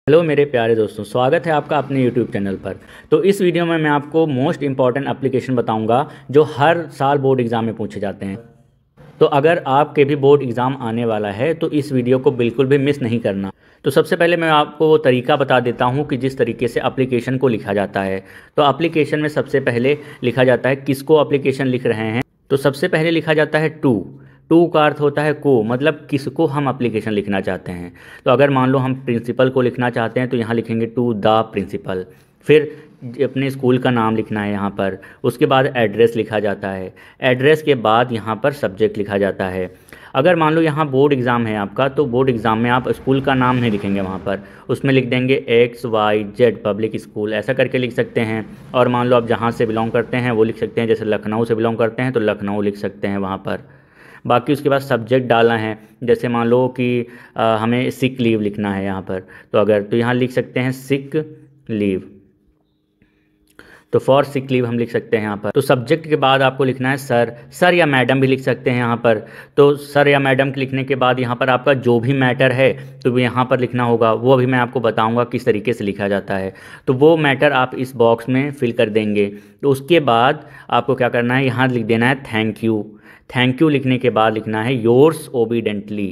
Hello मेरे प्यारे दोस्तों, स्वागत है आपका अपने YouTube चैनल पर। तो इस वीडियो में मैं आपको मोस्ट इम्पॉर्टेंट एप्लीकेशन बताऊंगा जो हर साल बोर्ड एग्ज़ाम में पूछे जाते हैं। तो अगर आपके भी बोर्ड एग्ज़ाम आने वाला है तो इस वीडियो को बिल्कुल भी मिस नहीं करना। तो सबसे पहले मैं आपको वो तरीका बता देता हूँ कि जिस तरीके से एप्लीकेशन को लिखा जाता है। तो एप्लीकेशन में सबसे पहले लिखा जाता है किसको एप्लीकेशन लिख रहे हैं। तो सबसे पहले लिखा जाता है टू का अर्थ होता है को, मतलब किसको हम एप्लीकेशन लिखना चाहते हैं। तो अगर मान लो हम प्रिंसिपल को लिखना चाहते हैं तो यहाँ लिखेंगे टू द प्रिंसिपल। फिर अपने स्कूल का नाम लिखना है यहाँ पर। उसके बाद एड्रेस लिखा जाता है। एड्रेस के बाद यहाँ पर सब्जेक्ट लिखा जाता है। अगर मान लो यहाँ बोर्ड एग्ज़ाम है आपका तो बोर्ड एग्ज़ाम में आप स्कूल का नाम नहीं लिखेंगे वहाँ पर, उसमें लिख देंगे XYZ पब्लिक स्कूल, ऐसा करके लिख सकते हैं। और मान लो आप जहाँ से बिलोंग करते हैं वो लिख सकते हैं, जैसे लखनऊ से बिलोंग करते हैं तो लखनऊ लिख सकते हैं वहाँ पर। बाकी उसके बाद सब्जेक्ट डालना है, जैसे मान लो कि हमें सिक लीव लिखना है यहाँ पर, तो यहाँ लिख सकते हैं सिक लीव। तो फॉर सिक लीव हम लिख सकते हैं यहाँ पर। तो सब्जेक्ट के बाद आपको लिखना है सर या मैडम भी लिख सकते हैं यहाँ पर। तो सर या मैडम के लिखने के बाद यहाँ पर आपका जो भी मैटर है तो वो यहाँ पर लिखना होगा। वो अभी मैं आपको बताऊँगा किस तरीके से लिखा जाता है। तो वो मैटर आप इस बॉक्स में फिल कर देंगे। तो उसके बाद आपको क्या करना है, यहाँ लिख देना है थैंक यू। थैंक यू लिखने के बाद लिखना है योर्स ओबीडेंटली।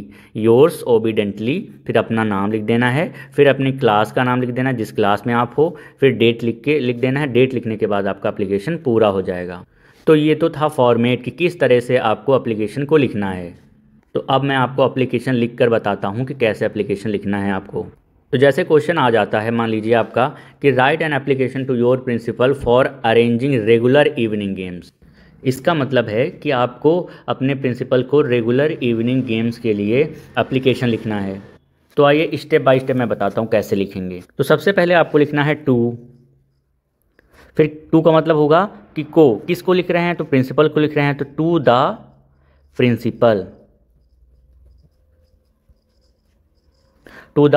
फिर अपना नाम लिख देना है, फिर अपनी क्लास का नाम लिख देना है जिस क्लास में आप हो, फिर डेट लिख देना है। डेट लिखने के बाद आपका एप्लीकेशन पूरा हो जाएगा। तो ये तो था फॉर्मेट कि किस तरह से आपको एप्लीकेशन को लिखना है। तो अब मैं आपको एप्लीकेशन लिख कर बताता हूँ कि कैसे एप्लीकेशन लिखना है आपको। तो जैसे क्वेश्चन आ जाता है, मान लीजिए आपका कि write an application to your principal for arranging regular evening games. इसका मतलब है कि आपको अपने प्रिंसिपल को रेगुलर इवनिंग गेम्स के लिए एप्लीकेशन लिखना है। तो आइए स्टेप बाय स्टेप मैं बताता हूँ कैसे लिखेंगे। तो सबसे पहले आपको लिखना है टू। फिर टू का मतलब होगा कि किसको लिख रहे हैं, तो प्रिंसिपल को लिख रहे हैं तो टू द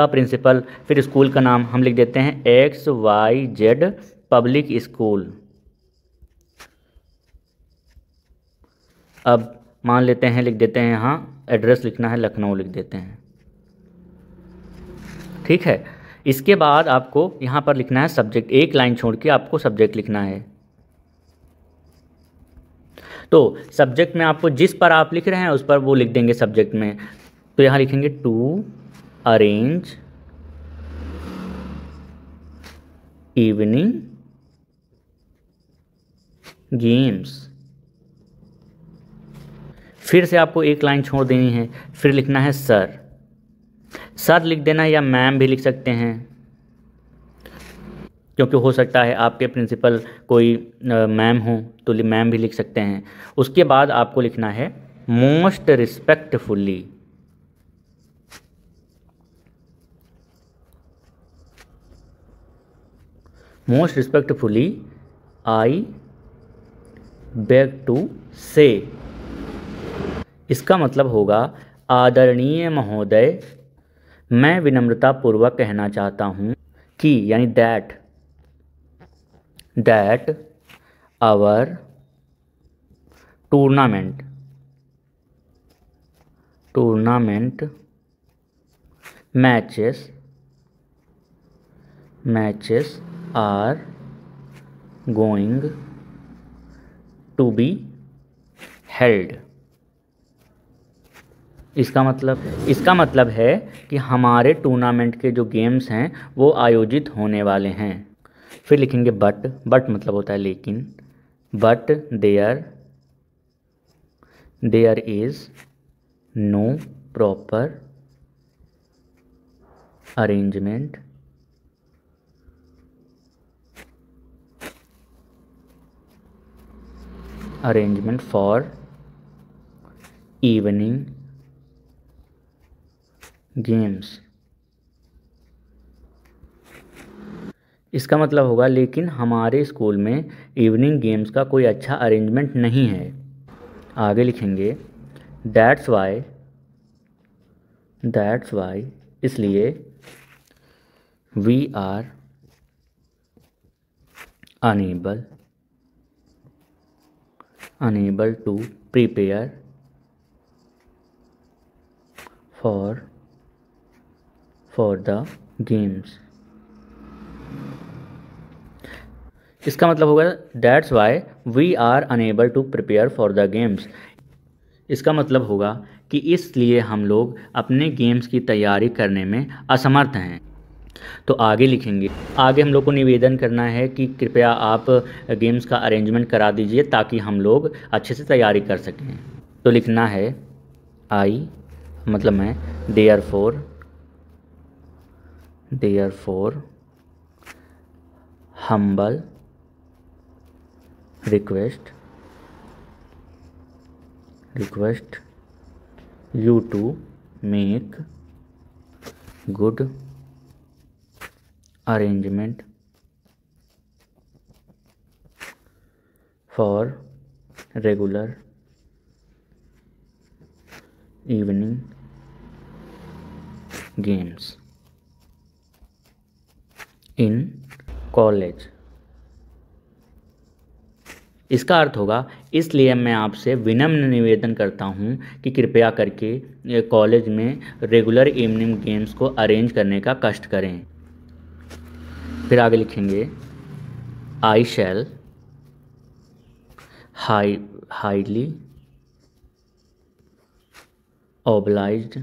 प्रिंसिपल। फिर स्कूल का नाम हम लिख देते हैं XYZ पब्लिक स्कूल। अब मान लेते हैं, लिख देते हैं यहाँ एड्रेस लिखना है लखनऊ लिख देते हैं, ठीक है। इसके बाद आपको यहाँ पर लिखना है सब्जेक्ट, एक लाइन छोड़ के आपको सब्जेक्ट लिखना है। तो सब्जेक्ट में आपको जिस पर आप लिख रहे हैं उस पर वो लिख देंगे सब्जेक्ट में। तो यहाँ लिखेंगे टू अरेंज इवनिंग गेम्स। फिर से आपको एक लाइन छोड़ देनी है, फिर लिखना है सर लिख देना है, या मैम भी लिख सकते हैं क्योंकि हो सकता है आपके प्रिंसिपल कोई मैम हो तो मैम भी लिख सकते हैं। उसके बाद आपको लिखना है most respectfully I beg to say. इसका मतलब होगा आदरणीय महोदय, मैं विनम्रतापूर्वक कहना चाहता हूँ कि, यानी that our tournament matches are going to be held. इसका मतलब है कि हमारे टूर्नामेंट के जो गेम्स हैं वो आयोजित होने वाले हैं। फिर लिखेंगे बट मतलब होता है लेकिन, but there is no proper arrangement for evening games. इसका मतलब होगा लेकिन हमारे स्कूल में इवनिंग गेम्स का कोई अच्छा अरेंजमेंट नहीं है। आगे लिखेंगे दैट्स वाई इसलिए we are unable to prepare for the games. इसका मतलब होगा that's why we are unable to prepare for the games. इसका मतलब होगा कि इसलिए हम लोग अपने गेम्स की तैयारी करने में असमर्थ हैं। तो आगे लिखेंगे, आगे हम लोग को निवेदन करना है कि कृपया आप गेम्स का अरेंजमेंट करा दीजिए ताकि हम लोग अच्छे से तैयारी कर सकें। तो लिखना है आई मतलब मैं therefore humble request you to make good arrangement for regular evening games in college। इसका अर्थ होगा इसलिए मैं आपसे विनम्र निवेदन करता हूं कि कृपया करके कॉलेज में रेगुलर इवनिंग गेम्स को अरेंज करने का कष्ट करें। फिर आगे लिखेंगे आई शैल हाईली ऑब्लाइज्ड।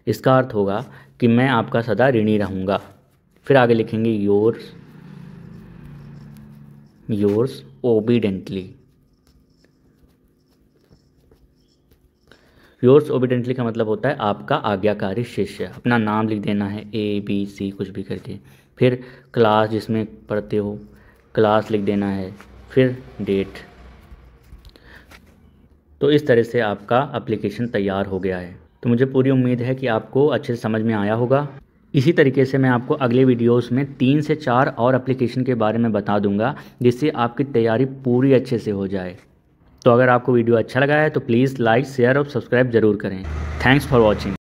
इसका अर्थ होगा कि मैं आपका सदा ऋणी रहूँगा। फिर आगे लिखेंगे योर्स ओबीडेंटली। योर्स ओबीडेंटली का मतलब होता है आपका आज्ञाकारी शिष्य। अपना नाम लिख देना है ABC कुछ भी करके, फिर क्लास जिसमें पढ़ते हो क्लास लिख देना है, फिर डेट। तो इस तरह से आपका एप्लीकेशन तैयार हो गया है। तो मुझे पूरी उम्मीद है कि आपको अच्छे से समझ में आया होगा। इसी तरीके से मैं आपको अगले वीडियोस में 3 से 4 और एप्लीकेशन के बारे में बता दूंगा जिससे आपकी तैयारी पूरी अच्छे से हो जाए। तो अगर आपको वीडियो अच्छा लगा है तो प्लीज़ लाइक शेयर और सब्सक्राइब ज़रूर करें। Thanks for watching.